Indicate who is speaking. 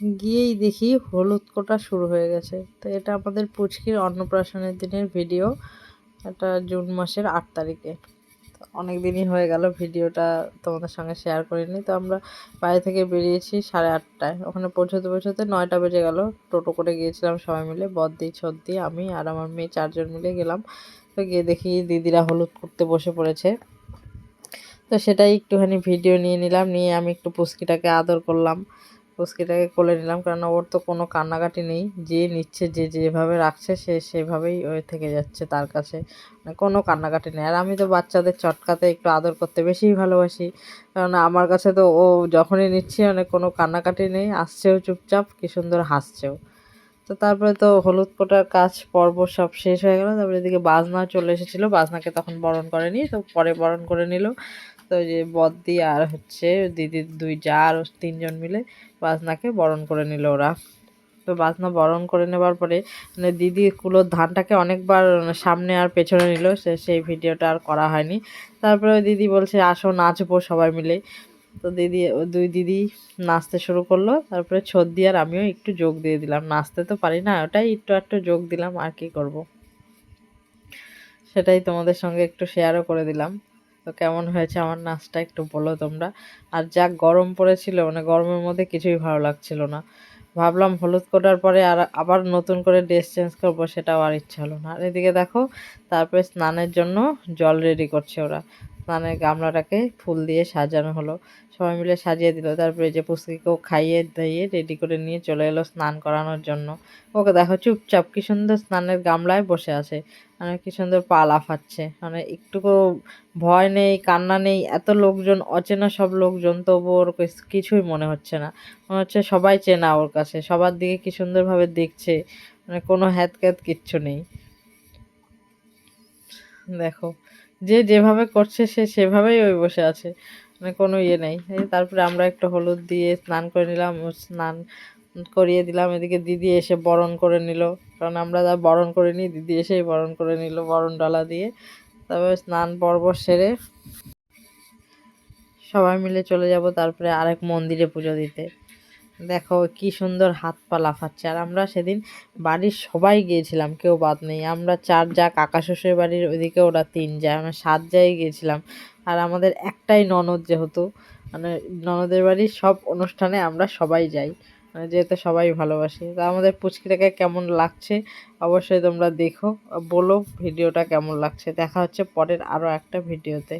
Speaker 1: গিয়েই দেখি হলুদ কোটা শুরু হয়ে গেছে। তো এটা আমাদের পুচকির অন্নপ্রাশনের দিনের ভিডিও। এটা জুন মাসের 8 তারিখে। অনেক দিনই হয়ে গেল ভিডিওটা তোমাদের সঙ্গে শেয়ার করিনি। তো আমরা বাড়ি থেকে বেরিয়েছি 8:30টায়, ওখানে পৌঁছতে পৌঁছতে 9টা বেজে গেল। টোটো করে গিয়েছিলাম সবাই মিলে, বদ্দি, ছদ্দি, আমি আর আমার মেয়ে 4জন মিলে গেলাম। তো গিয়ে দেখি দিদিরা হলুদ করতে বসে পড়েছে। তো সেটাই একটুখানি ভিডিও নিয়ে নিলাম, নিয়ে আমি একটু পুচকিটাকে আদর করলাম, পুচকিটাকে কোলে নিলাম, কারণ ওর তো কোনো কান্নাকাটি নেই, যে নিচ্ছে যে যেভাবে রাখছে সে সেভাবেই ওই থেকে যাচ্ছে তার কাছে, মানে কোনো কান্নাকাটি নেই। আর আমি তো বাচ্চাদের চটকাতে একটু আদর করতে বেশিই ভালোবাসি, কারণ আমার কাছে তো ও যখনই নিচ্ছে মানে কোনো কান্নাকাটি নেই, আসছেও চুপচাপ, কি সুন্দর হাসছেও। তো তারপরে তো হলুদ কোটার কাজ পর্ব সব শেষ হয়ে গেল। তারপরে এদিকে বাজনা চলে এসেছিলো, বাজনাকে তখন বরণ করেনি, তো পরে বরণ করে নিল। তো ওই যে বদ্দি আর হচ্ছে দিদির 2 জা আর 3জন মিলে বাজনাকে বরণ করে নিল ওরা। তো বাজনা বরণ করে নেবার পরে মানে দিদি কুলোর ধানটাকে অনেকবার সামনে আর পেছনে নিল, সেই ভিডিওটা আর করা হয়নি। তারপরে ওই দিদি বলছে আসো নাচবো সবাই মিলে। তো দিদি, ওই 2 দিদি নাচতে শুরু করলো। তারপরে ছদ্দি আর আমিও একটু যোগ দিয়ে দিলাম, নাচতে তো পারি না, ওটাই একটু একটু যোগ দিলাম, আর কি করব। সেটাই তোমাদের সঙ্গে একটু শেয়ারও করে দিলাম। তো কেমন হয়েছে আমার নাচটা একটু বলো তোমরা। আর যা গরম পড়েছিল, মানে গরমের মধ্যে কিছুই ভালো লাগছিল না। ভাবলাম হলুদ কোটার পরে আর আবার নতুন করে ড্রেস চেঞ্জ করবো, সেটাও আর ইচ্ছা হলো না। আর এদিকে দেখো তারপরে স্নানের জন্য জল রেডি করছে ওরা। স্নানের গামলাটাকে ফুল দিয়ে সাজানো হলো, সবাই মিলে সাজিয়ে দিল। তারপরে যে পুচকিকেও খাইয়ে দিয়ে রেডি করে নিয়ে চলে এলো স্নান করানোর জন্য। ওকে দেখো চুপচাপ কি সুন্দর স্নানের গামলায় বসে আছে, মানে কি সুন্দর পা লাফাচ্ছে, মানে একটুকু ভয় নেই, কান্না নেই। এত লোকজন, অচেনা সব লোকজন, তবু ওর কিছুই মনে হচ্ছে না, মনে হচ্ছে সবাই চেনা ওর কাছে, সবার দিকে কি সুন্দরভাবে দেখছে, মানে কোনো হ্যাত ক্যাত কিচ্ছু নেই। দেখো যে যেভাবে করছে সে সেভাবেই ওই বসে আছে, মানে কোনো ইয়ে নেই। এই তারপরে আমরা একটু হলুদ দিয়ে স্নান করে নিলাম, স্নান করিয়ে দিলাম। এদিকে দিদি এসে বরণ করে নিল, কারণ আমরা যা বরণ করিনি, দিদি এসেই বরণ করে নিল বরণ ডালা দিয়ে। তারপরে স্নান পর্ব সেরে সবাই মিলে চলে যাব তারপরে আরেক মন্দিরে পুজো দিতে। দেখো কি সুন্দর হাত পা লাফাচ্ছে। আর আমরা সেদিন বাড়ির সবাই গিয়েছিলাম, কেউ বাদ নেই। আমরা 4 যা, কাকা শ্বশুরের বাড়ির ওইদিকে ওরা 3 যা, আমরা 7 জায় গিয়েছিলাম। আর আমাদের একটাই ননদ, যেহেতু মানে ননদের বাড়ির সব অনুষ্ঠানে আমরা সবাই যাই, মানে যেহেতু সবাই ভালোবাসি। তা আমাদের পুচকিটাকে কেমন লাগছে অবশ্যই তোমরা দেখো, বলো ভিডিওটা কেমন লাগছে। দেখা হচ্ছে পরের আরও একটা ভিডিওতে।